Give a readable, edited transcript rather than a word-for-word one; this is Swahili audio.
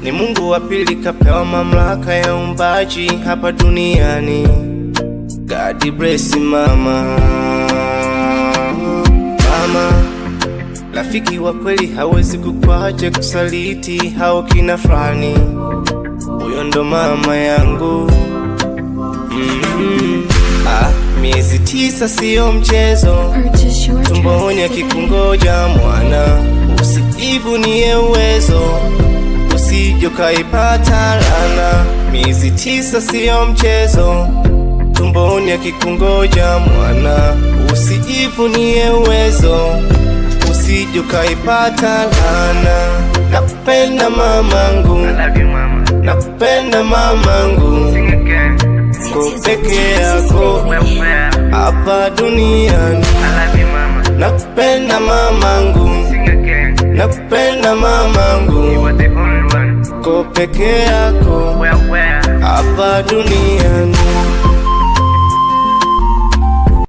Ni Mungu wa pili kapewa mamlaka ya uumbaji hapa duniani. God bless mama. Mama, rafiki wa kweli hawezi kukuacha kusaliti hao kina fulani. Huyo ndo mama yangu. Miezi 9 sio mchezo, tumboni akikungoja mwana. Usijivunie uwezo, usije ukaipata laana. Miezi 9 sio mchezo, tumboni akikungoja mwana. Usijivunie uwezo, usije ukaipata laana. Nakupenda mamangu, nakupenda mamangu, uko peke yako hapa duniani. Nakupenda mamangu, nakupenda mamangu, uko peke yako hapa duniani.